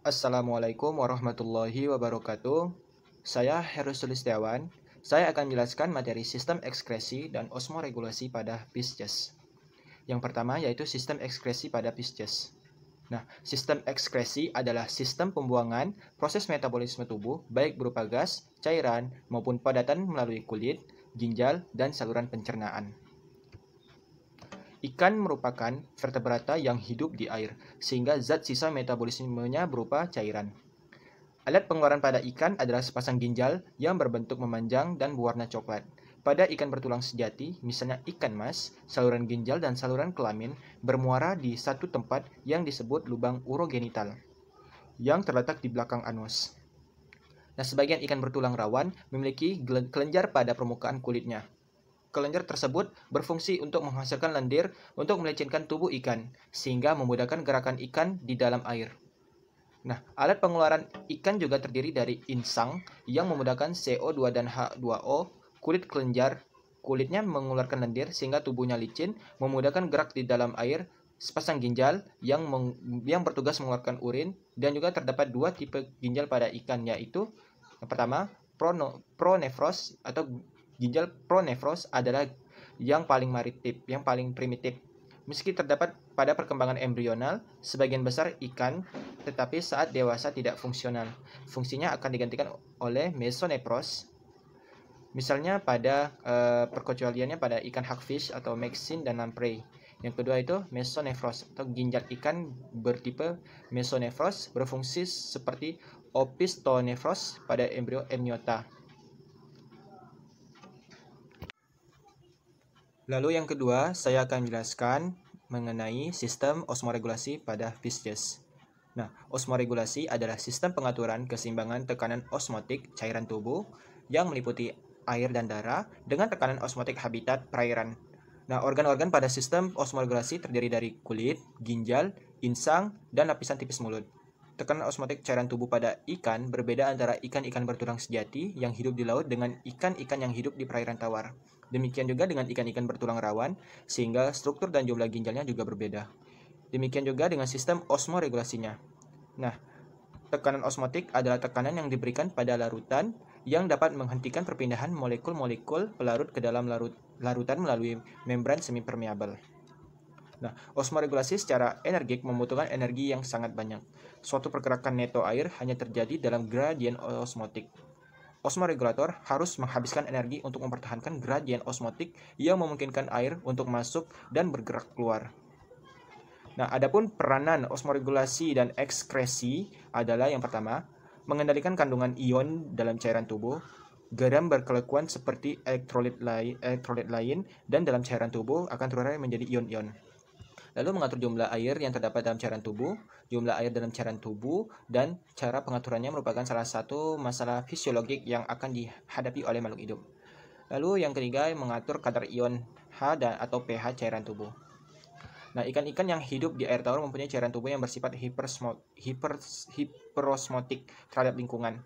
Assalamualaikum warahmatullahi wabarakatuh. Saya Heru Sulistiawan. Saya akan menjelaskan materi sistem ekskresi dan osmoregulasi pada Pisces. Yang pertama yaitu sistem ekskresi pada Pisces. Nah, sistem ekskresi adalah sistem pembuangan proses metabolisme tubuh baik berupa gas, cairan, maupun padatan melalui kulit, ginjal, dan saluran pencernaan. Ikan merupakan vertebrata yang hidup di air, sehingga zat sisa metabolismenya berupa cairan. Alat pengeluaran pada ikan adalah sepasang ginjal yang berbentuk memanjang dan berwarna coklat. Pada ikan bertulang sejati, misalnya ikan mas, saluran ginjal dan saluran kelamin bermuara di satu tempat yang disebut lubang urogenital, yang terletak di belakang anus. Nah, sebagian ikan bertulang rawan memiliki kelenjar pada permukaan kulitnya. Kelenjar tersebut berfungsi untuk menghasilkan lendir untuk melicinkan tubuh ikan, sehingga memudahkan gerakan ikan di dalam air. Nah, alat pengeluaran ikan juga terdiri dari insang yang memudahkan CO2 dan H2O, kulit kelenjar, kulitnya mengeluarkan lendir sehingga tubuhnya licin, memudahkan gerak di dalam air, sepasang ginjal yang bertugas mengeluarkan urin, dan juga terdapat dua tipe ginjal pada ikan, yaitu yang pertama, pronefros atau ginjal pronefros adalah yang paling primitif. Meski terdapat pada perkembangan embrional, sebagian besar ikan, tetapi saat dewasa tidak fungsional. Fungsinya akan digantikan oleh mesonefros. Misalnya pada perkecualiannya pada ikan hagfish atau mexin dan lamprey. Yang kedua itu mesonefros atau ginjal ikan bertipe mesonefros berfungsi seperti opistonefros pada embrio amniota. Lalu yang kedua, saya akan menjelaskan mengenai sistem osmoregulasi pada Pisces. Nah, osmoregulasi adalah sistem pengaturan keseimbangan tekanan osmotik cairan tubuh yang meliputi air dan darah dengan tekanan osmotik habitat perairan. Nah, organ-organ pada sistem osmoregulasi terdiri dari kulit, ginjal, insang, dan lapisan tipis mulut. Tekanan osmotik cairan tubuh pada ikan berbeda antara ikan-ikan bertulang sejati yang hidup di laut dengan ikan-ikan yang hidup di perairan tawar. Demikian juga dengan ikan-ikan bertulang rawan, sehingga struktur dan jumlah ginjalnya juga berbeda. Demikian juga dengan sistem osmoregulasinya. Nah, tekanan osmotik adalah tekanan yang diberikan pada larutan yang dapat menghentikan perpindahan molekul-molekul pelarut ke dalam larutan melalui membran semipermeabel. Nah, osmoregulasi secara energik membutuhkan energi yang sangat banyak. Suatu pergerakan neto air hanya terjadi dalam gradien osmotik. Osmoregulator harus menghabiskan energi untuk mempertahankan gradien osmotik yang memungkinkan air untuk masuk dan bergerak keluar. Nah, adapun peranan osmoregulasi dan ekskresi adalah yang pertama, mengendalikan kandungan ion dalam cairan tubuh. Garam berkelakuan seperti elektrolit lain dan dalam cairan tubuh akan terurai menjadi ion-ion. Lalu mengatur jumlah air yang terdapat dalam cairan tubuh, jumlah air dalam cairan tubuh, dan cara pengaturannya merupakan salah satu masalah fisiologik yang akan dihadapi oleh makhluk hidup. Lalu yang ketiga, mengatur kadar ion H atau pH cairan tubuh. Nah, ikan-ikan yang hidup di air tawar mempunyai cairan tubuh yang bersifat hiperosmotik terhadap lingkungan,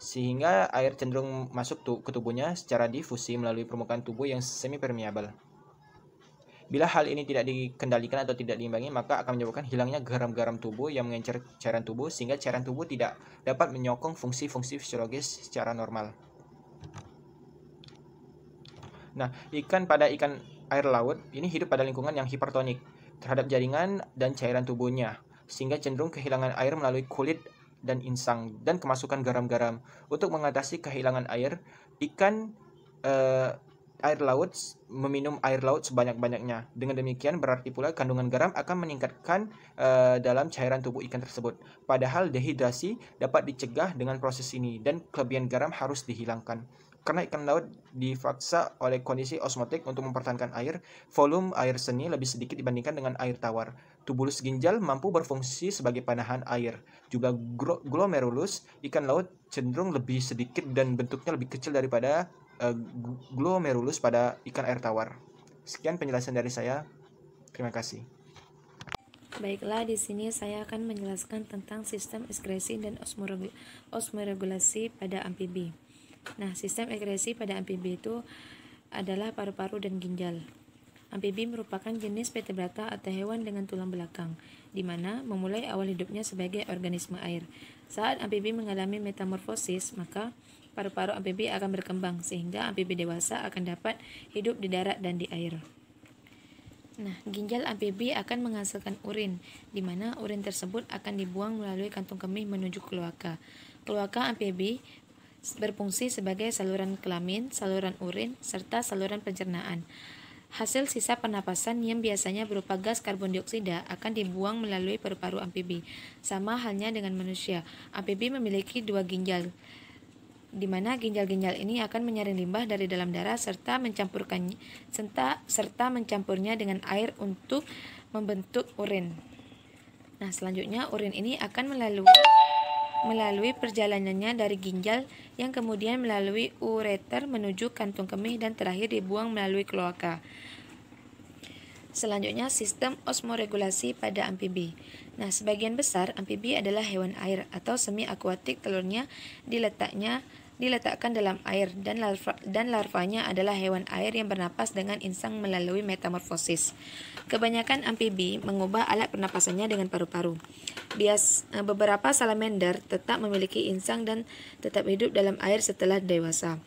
sehingga air cenderung masuk ke tubuhnya secara difusi melalui permukaan tubuh yang semi-permeabel. Bila hal ini tidak dikendalikan atau tidak diimbangi, maka akan menyebabkan hilangnya garam-garam tubuh yang mengencer cairan tubuh, sehingga cairan tubuh tidak dapat menyokong fungsi-fungsi fisiologis secara normal. Nah, ikan air laut ini hidup pada lingkungan yang hipertonik terhadap jaringan dan cairan tubuhnya, sehingga cenderung kehilangan air melalui kulit dan insang dan kemasukan garam-garam. Untuk mengatasi kehilangan air, ikan air laut meminum air laut sebanyak-banyaknya. Dengan demikian berarti pula kandungan garam akan meningkatkan dalam cairan tubuh ikan tersebut. Padahal dehidrasi dapat dicegah dengan proses ini dan kelebihan garam harus dihilangkan. Karena ikan laut dipaksa oleh kondisi osmotik untuk mempertahankan air, volume air seni lebih sedikit dibandingkan dengan air tawar. Tubulus ginjal mampu berfungsi sebagai penahan air. Jumlah glomerulus ikan laut cenderung lebih sedikit dan bentuknya lebih kecil daripada glomerulus pada ikan air tawar. Sekian penjelasan dari saya. Terima kasih. Baiklah, di sini saya akan menjelaskan tentang sistem ekskresi dan osmoregulasi pada amfibi. Nah, sistem ekskresi pada amfibi itu adalah paru-paru dan ginjal. Amfibi merupakan jenis vertebrata atau hewan dengan tulang belakang, di mana memulai awal hidupnya sebagai organisme air. Saat amfibi mengalami metamorfosis, maka paru-paru amfibi akan berkembang sehingga amfibi dewasa akan dapat hidup di darat dan di air. Nah, ginjal amfibi akan menghasilkan urin, di mana urin tersebut akan dibuang melalui kantung kemih menuju kloaka. Kloaka amfibi berfungsi sebagai saluran kelamin, saluran urin, serta saluran pencernaan. Hasil sisa pernapasan yang biasanya berupa gas karbon dioksida akan dibuang melalui paru-paru amfibi. Sama halnya dengan manusia, amfibi memiliki 2 ginjal, di mana ginjal-ginjal ini akan menyaring limbah dari dalam darah serta mencampurnya dengan air untuk membentuk urin. Nah, selanjutnya urin ini akan melalui perjalanannya dari ginjal yang kemudian melalui ureter menuju kantung kemih dan terakhir dibuang melalui kloaka. Selanjutnya, sistem osmoregulasi pada amfibi. Nah, sebagian besar amfibi adalah hewan air atau semi akuatik. Telurnya diletakkan dalam air dan larvanya adalah hewan air yang bernapas dengan insang melalui metamorfosis. Kebanyakan amfibi mengubah alat pernapasannya dengan paru-paru. Beberapa salamander tetap memiliki insang dan tetap hidup dalam air setelah dewasa.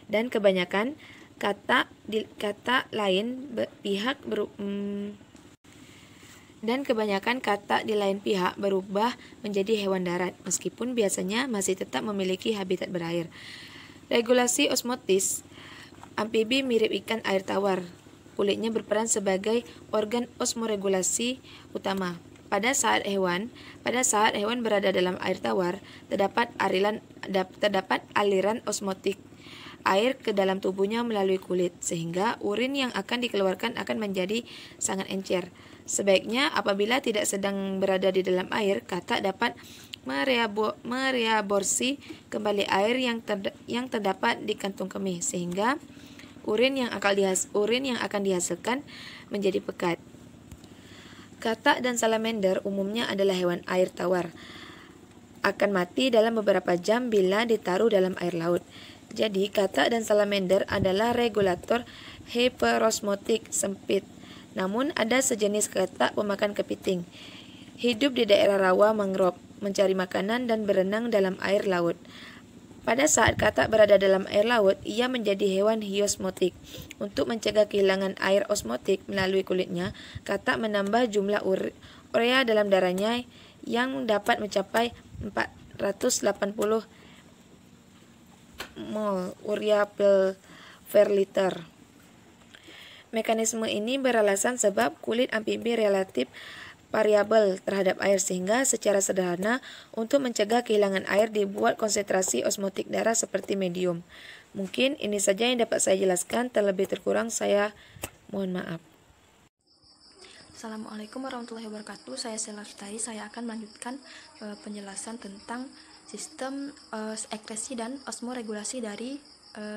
Dan kebanyakan kata di lain pihak berubah menjadi hewan darat, meskipun biasanya masih tetap memiliki habitat berair. Regulasi osmotis amfibi mirip ikan air tawar. Kulitnya berperan sebagai organ osmoregulasi utama. Pada saat hewan berada dalam air tawar, terdapat aliran osmotik air ke dalam tubuhnya melalui kulit, sehingga urin yang akan dikeluarkan akan menjadi sangat encer. Sebaiknya apabila tidak sedang berada di dalam air, katak dapat mereaborsi kembali air yang terdapat di kantung kemih, sehingga urin yang akan dihasilkan menjadi pekat. Katak dan salamander umumnya adalah hewan air tawar. Akan mati dalam beberapa jam bila ditaruh dalam air laut. Jadi, katak dan salamander adalah regulator hiperosmotik sempit. Namun, ada sejenis katak pemakan kepiting. Hidup di daerah rawa mangrove, mencari makanan dan berenang dalam air laut. Pada saat katak berada dalam air laut, ia menjadi hewan hiosmotik. Untuk mencegah kehilangan air osmotik melalui kulitnya, katak menambah jumlah urea dalam darahnya yang dapat mencapai 480 mol urea per liter. Mekanisme ini beralasan sebab kulit amfibi relatif variabel terhadap air, sehingga secara sederhana untuk mencegah kehilangan air dibuat konsentrasi osmotik darah seperti medium. Mungkin ini saja yang dapat saya jelaskan, terlebih terkurang saya mohon maaf. Assalamualaikum warahmatullahi wabarakatuh. Saya Sela Sutari. Saya akan melanjutkan penjelasan tentang sistem ekskresi dan osmoregulasi dari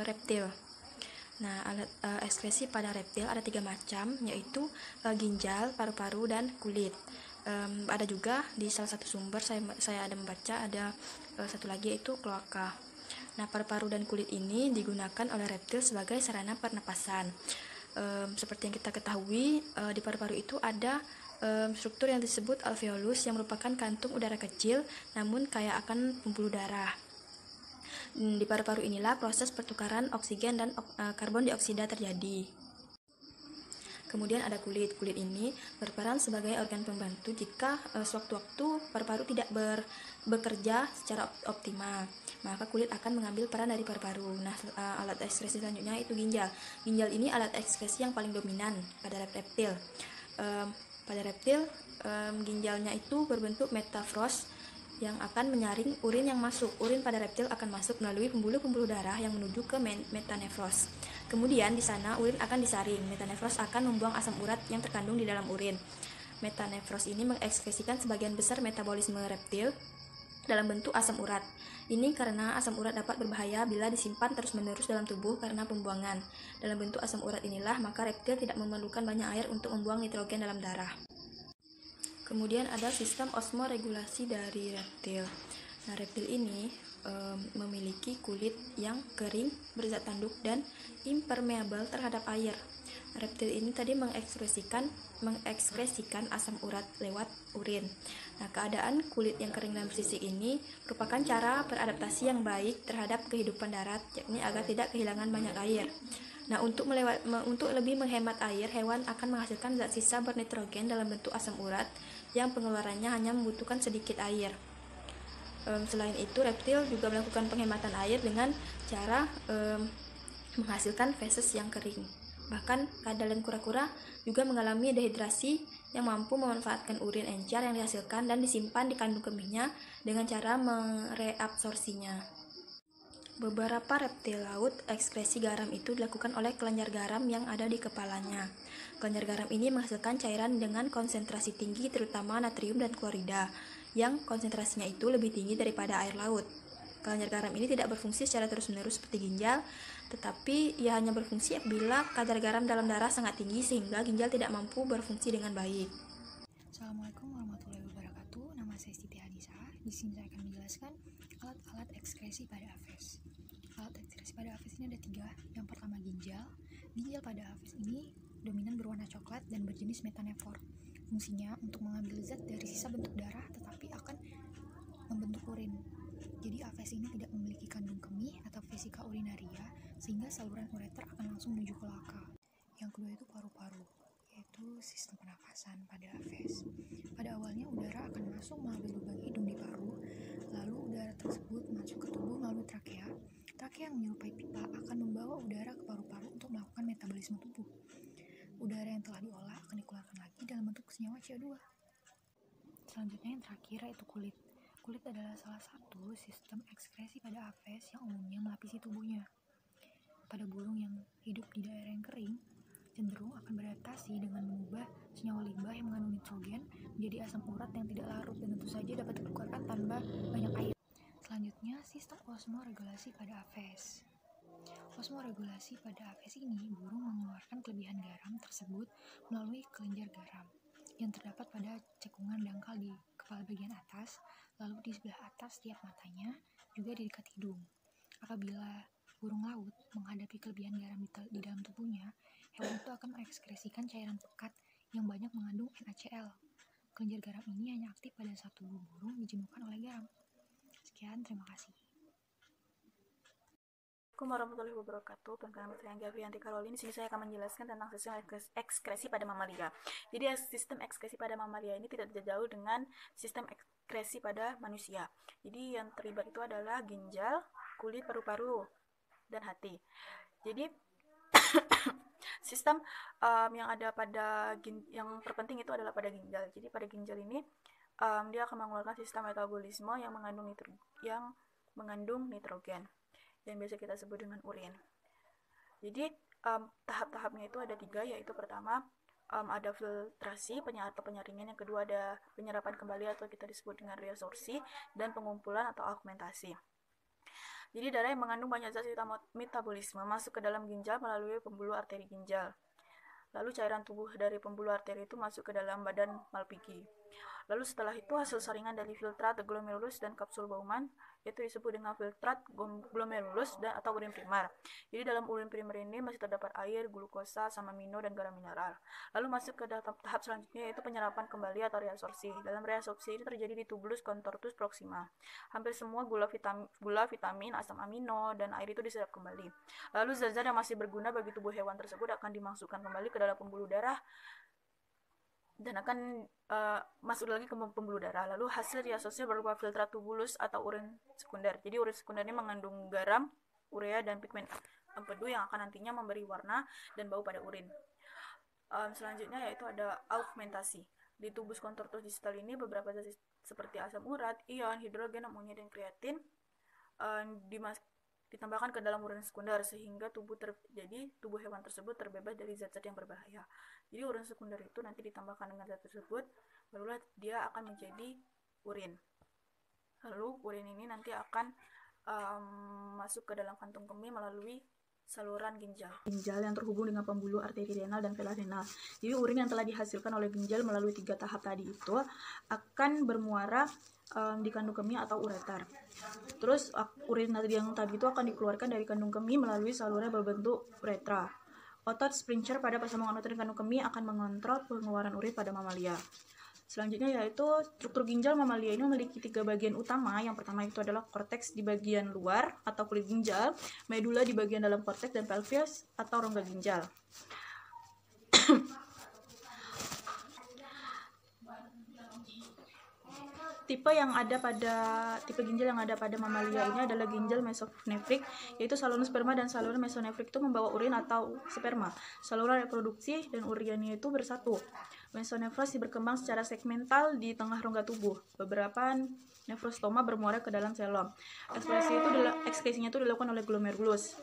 reptil. Nah, alat ekskresi pada reptil ada 3 macam, yaitu ginjal, paru-paru, dan kulit. Ada juga di salah satu sumber saya ada membaca ada satu lagi, yaitu kloaka. Nah, paru-paru dan kulit ini digunakan oleh reptil sebagai sarana pernapasan. Seperti yang kita ketahui, di paru-paru itu ada struktur yang disebut alveolus yang merupakan kantung udara kecil namun kaya akan pembuluh darah. Di paru-paru inilah proses pertukaran oksigen dan karbon dioksida terjadi. Kemudian ada kulit. Kulit ini berperan sebagai organ pembantu jika sewaktu-waktu paru-paru tidak bekerja secara optimal, maka kulit akan mengambil peran dari paru-paru. Nah, alat ekskresi selanjutnya itu ginjal. Ginjal ini alat ekskresi yang paling dominan pada reptil. Pada reptil, ginjalnya itu berbentuk metafros yang akan menyaring urin yang masuk. Urin pada reptil akan masuk melalui pembuluh-pembuluh darah yang menuju ke metanefros. Kemudian di sana urin akan disaring. Metanefros akan membuang asam urat yang terkandung di dalam urin. Metanefros ini mengekskresikan sebagian besar metabolisme reptil dalam bentuk asam urat. Ini karena asam urat dapat berbahaya bila disimpan terus-menerus dalam tubuh karena pembuangan. Dalam bentuk asam urat inilah maka reptil tidak memerlukan banyak air untuk membuang nitrogen dalam darah. Kemudian ada sistem osmoregulasi dari reptil. Nah, reptil ini memiliki kulit yang kering, berzat tanduk, dan impermeabel terhadap air. reptil ini tadi mengekskresikan asam urat lewat urin. Nah, keadaan kulit yang kering dan bersisik ini merupakan cara beradaptasi yang baik terhadap kehidupan darat, yakni agar tidak kehilangan banyak air. Nah, untuk lebih menghemat air, hewan akan menghasilkan zat sisa bernitrogen dalam bentuk asam urat yang pengeluarannya hanya membutuhkan sedikit air. Selain itu, reptil juga melakukan penghematan air dengan cara menghasilkan feses yang kering. Bahkan kadal dan kura-kura juga mengalami dehidrasi yang mampu memanfaatkan urin encer yang dihasilkan dan disimpan di kandung kemihnya dengan cara mereabsorpsinya. Beberapa reptil laut, ekskresi garam itu dilakukan oleh kelenjar garam yang ada di kepalanya. Kelenjar garam ini menghasilkan cairan dengan konsentrasi tinggi, terutama natrium dan klorida, yang konsentrasinya itu lebih tinggi daripada air laut. Kelenjar garam ini tidak berfungsi secara terus-menerus seperti ginjal, tetapi ia hanya berfungsi apabila kadar garam dalam darah sangat tinggi sehingga ginjal tidak mampu berfungsi dengan baik. Assalamualaikum warahmatullahi wabarakatuh. Nama saya Siti Anissa. Di sini saya akan menjelaskan alat-alat ekskresi pada aves. Alat ekskresi pada aves ini ada 3. Yang pertama ginjal. Ginjal pada aves ini dominan berwarna coklat dan berjenis metanefor. Fungsinya untuk mengambil zat dari sisa bentuk darah tetapi akan membentuk urin. Jadi aves ini tidak memiliki kandung kemih atau vesika urinaria sehingga saluran ureter akan langsung menuju ke laka. Yang kedua itu paru-paru, yaitu sistem pernafasan pada aves. Pada awalnya udara akan masuk melalui lubang hidung di paru, lalu udara tersebut masuk ke tubuh melalui trakea. Trakea yang menyerupai pipa akan membawa udara ke paru-paru untuk melakukan metabolisme tubuh. Udara yang telah diolah akan dikeluarkan lagi dalam bentuk senyawa CO2. Selanjutnya yang terakhir yaitu kulit. Kulit adalah salah satu sistem ekskresi pada aves yang umumnya melapisi tubuhnya. Pada burung yang hidup di daerah yang kering, cenderung akan beradaptasi dengan mengubah senyawa limbah yang mengandung nitrogen menjadi asam urat yang tidak larut dan tentu saja dapat dikeluarkan tanpa banyak air. Selanjutnya, sistem osmoregulasi pada aves. Osmoregulasi pada aves ini, burung mengeluarkan kelebihan garam tersebut melalui kelenjar garam yang terdapat pada cekungan dangkal di kepala bagian atas, lalu di sebelah atas setiap matanya, juga di dekat hidung. Apabila burung laut menghadapi kelebihan garam di dalam tubuhnya, hewan itu akan mengekskresikan cairan pekat yang banyak mengandung NaCl. Kelenjar garam ini hanya aktif pada satu burung dijenuhkan oleh garam. Sekian, terima kasih. Assalamualaikum warahmatullahi wabarakatuh. Perkenalkan saya Gavianti Caroline. Di sini saya akan menjelaskan tentang sistem ekskresi pada mamalia. Jadi sistem ekskresi pada mamalia ini tidak jauh dengan sistem ekskresi pada manusia. Jadi yang terlibat itu adalah ginjal, kulit, paru-paru, dan hati. Jadi sistem yang ada pada yang terpenting itu adalah pada ginjal. Jadi pada ginjal ini dia akan mengeluarkan sistem metabolisme yang mengandung nitrogen yang biasa kita sebut dengan urin. Jadi tahap-tahapnya itu ada 3, yaitu pertama ada filtrasi atau penyaringan, yang kedua ada penyerapan kembali atau kita disebut dengan reabsorpsi, dan pengumpulan atau augmentasi. Jadi darah yang mengandung banyak zat metabolisme masuk ke dalam ginjal melalui pembuluh arteri ginjal. Lalu cairan tubuh dari pembuluh arteri itu masuk ke dalam badan Malpighi. Lalu setelah itu hasil saringan dari filtrat, glomerulus, dan kapsul Bowman itu disebut dengan filtrat, glomerulus, atau urin primer. Jadi dalam urin primer ini masih terdapat air, glukosa, asam amino, dan garam mineral. Lalu masuk ke tahap selanjutnya yaitu penyerapan kembali atau reabsorpsi. Dalam reabsorpsi ini terjadi di tubulus contortus proxima. Hampir semua gula vitamin, asam amino, dan air itu diserap kembali. Lalu zat-zat yang masih berguna bagi tubuh hewan tersebut akan dimasukkan kembali ke dalam pembuluh darah dan akan masuk lagi ke pembuluh darah. Lalu hasil reabsorpsi berupa filtrat tubulus atau urin sekunder. Jadi urin sekunder ini mengandung garam, urea, dan pigmen empedu yang akan nantinya memberi warna dan bau pada urin. Selanjutnya yaitu ada augmentasi. Di tubus contortus distal ini beberapa zat seperti asam urat, ion, hidrogen, amonia, dan kreatin ditambahkan ke dalam urin sekunder sehingga tubuh hewan tersebut terbebas dari zat-zat yang berbahaya. Jadi urin sekunder itu nanti ditambahkan dengan zat tersebut, barulah dia akan menjadi urin. Lalu urin ini nanti akan masuk ke dalam kantung kemih melalui saluran ginjal yang terhubung dengan pembuluh arteri renal dan vena renal. Jadi urin yang telah dihasilkan oleh ginjal melalui 3 tahap tadi itu akan bermuara di kandung kemih atau ureter. Terus urin yang tadi itu akan dikeluarkan dari kandung kemih melalui saluran berbentuk uretra. Otot Springer pada persambungan otot di kandung kemih akan mengontrol pengeluaran urin pada mamalia. Selanjutnya yaitu struktur ginjal mamalia ini memiliki 3 bagian utama. Yang pertama itu adalah korteks di bagian luar atau kulit ginjal, medula di bagian dalam korteks, dan pelvis atau rongga ginjal. Tipe ginjal yang ada pada mamalia ini adalah ginjal mesonefrik, yaitu saluran sperma, dan saluran mesonefrik itu membawa urin atau sperma. Saluran reproduksi dan uriannya itu bersatu. Mesonefros berkembang secara segmental di tengah rongga tubuh. Beberapa nefrostoma bermuara ke dalam selom. Ekskresinya itu dilakukan oleh glomerulus.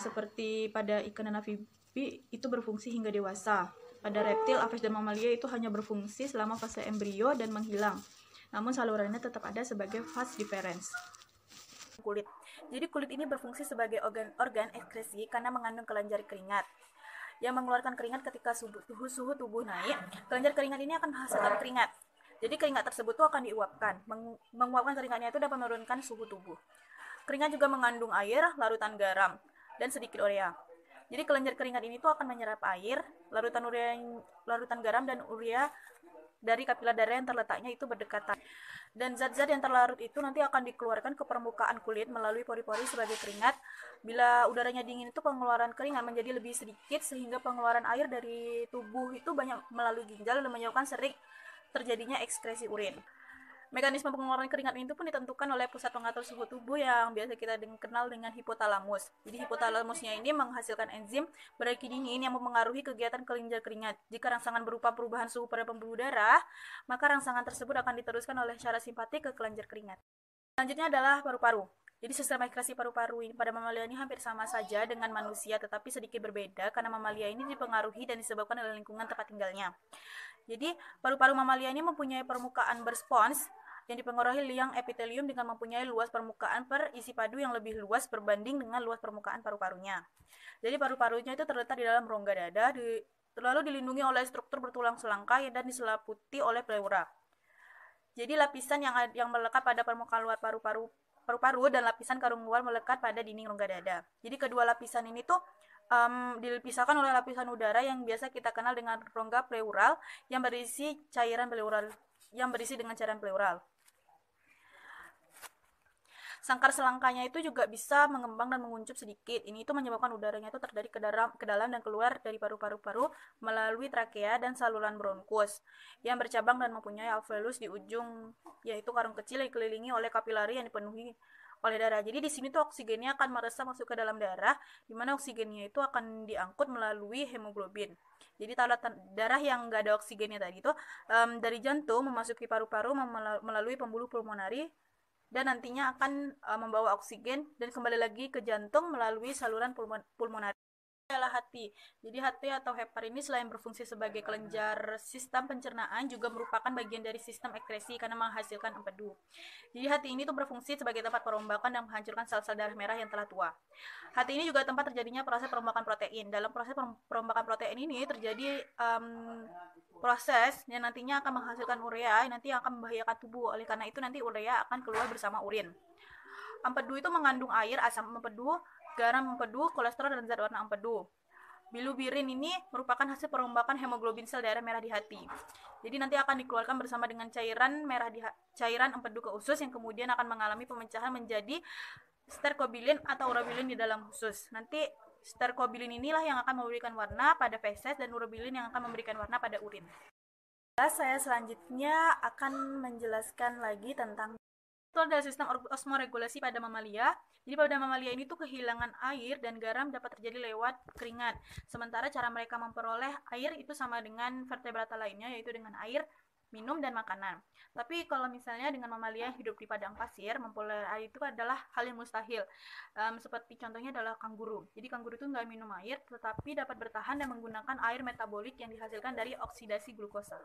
Seperti pada ikan dan amfibi itu berfungsi hingga dewasa. Pada reptil, aves, dan mamalia itu hanya berfungsi selama fase embrio dan menghilang. Namun salurannya tetap ada sebagai fase difference. Kulit. Jadi kulit ini berfungsi sebagai organ ekskresi karena mengandung kelenjar keringat yang mengeluarkan keringat ketika suhu tubuh naik. Kelenjar keringat ini akan menghasilkan keringat. Jadi keringat tersebut tuh akan diuapkan. Menguapkan keringatnya itu dapat menurunkan suhu tubuh. Keringat juga mengandung air, larutan garam, dan sedikit urea. Jadi kelenjar keringat ini tuh akan menyerap air, larutan garam, dan urea dari kapiler darah yang terletaknya itu berdekatan. Dan zat-zat yang terlarut itu nanti akan dikeluarkan ke permukaan kulit melalui pori-pori sebagai keringat. Bila udaranya dingin itu pengeluaran keringat menjadi lebih sedikit, sehingga pengeluaran air dari tubuh itu banyak melalui ginjal dan menyebabkan sering terjadinya ekskresi urin. Mekanisme pengeluaran keringat itu pun ditentukan oleh pusat pengatur suhu tubuh yang biasa kita kenal dengan hipotalamus. Jadi hipotalamusnya ini menghasilkan enzim beraki dingin yang mempengaruhi kegiatan kelenjar keringat. Jika rangsangan berupa perubahan suhu pada pembuluh darah, maka rangsangan tersebut akan diteruskan oleh syaraf simpatik ke kelenjar keringat. Selanjutnya adalah paru-paru. Jadi sistem ekskresi paru-paru pada mamalia ini hampir sama saja dengan manusia, tetapi sedikit berbeda karena mamalia ini dipengaruhi dan disebabkan oleh lingkungan tempat tinggalnya. Jadi paru-paru mamalia ini mempunyai permukaan berspons yang dipengaruhi liang epitelium dengan mempunyai luas permukaan per isi padu yang lebih luas berbanding dengan luas permukaan paru-parunya. Jadi paru-parunya itu terletak di dalam rongga dada, lalu dilindungi oleh struktur bertulang selangka dan diselimuti oleh pleura. Jadi lapisan yang melekat pada permukaan luar paru-paru dan lapisan karung luar melekat pada dinding rongga dada. Jadi kedua lapisan ini tuh dipisahkan oleh lapisan udara yang biasa kita kenal dengan rongga pleural yang berisi dengan cairan pleural. Sangkar selangkanya itu juga bisa mengembang dan menguncup sedikit. Ini itu menyebabkan udaranya itu terjadi ke dalam dan keluar dari paru-paru melalui trakea dan saluran bronkus yang bercabang dan mempunyai alveolus di ujung, yaitu karung kecil yang dikelilingi oleh kapilari yang dipenuhi oleh darah. Jadi di sini tuh oksigennya akan meresap masuk ke dalam darah, di mana oksigennya itu akan diangkut melalui hemoglobin. Jadi tautan darah yang nggak ada oksigennya tadi itu dari jantung memasuki paru-paru melalui pembuluh pulmonari dan nantinya akan membawa oksigen dan kembali lagi ke jantung melalui saluran pulmonari. Adalah hati. Jadi hati atau hepar ini selain berfungsi sebagai kelenjar sistem pencernaan juga merupakan bagian dari sistem ekskresi karena menghasilkan empedu. Jadi hati ini tuh berfungsi sebagai tempat perombakan dan menghancurkan sel-sel darah merah yang telah tua. Hati ini juga tempat terjadinya proses perombakan protein. Dalam proses perombakan protein ini terjadi proses yang nantinya akan menghasilkan urea yang nanti akan membahayakan tubuh. Oleh karena itu nanti urea akan keluar bersama urin. Empedu itu mengandung air, asam empedu, garam empedu, kolesterol, dan zat warna empedu. Bilubirin ini merupakan hasil perombakan hemoglobin sel darah merah di hati. Jadi nanti akan dikeluarkan bersama dengan cairan empedu ke usus yang kemudian akan mengalami pemecahan menjadi sterkobilin atau urobilin di dalam usus. Nanti sterkobilin inilah yang akan memberikan warna pada feses dan urobilin yang akan memberikan warna pada urin. Saya selanjutnya akan menjelaskan lagi tentang itu adalah sistem osmoregulasi pada mamalia. Jadi pada mamalia ini tuh kehilangan air dan garam dapat terjadi lewat keringat. Sementara cara mereka memperoleh air itu sama dengan vertebrata lainnya, yaitu dengan air, minum, dan makanan. Tapi kalau misalnya dengan mamalia yang hidup di padang pasir, memperoleh air itu adalah hal yang mustahil. Seperti contohnya adalah kanguru. Jadi kanguru itu nggak minum air, tetapi dapat bertahan dan menggunakan air metabolik yang dihasilkan dari oksidasi glukosa.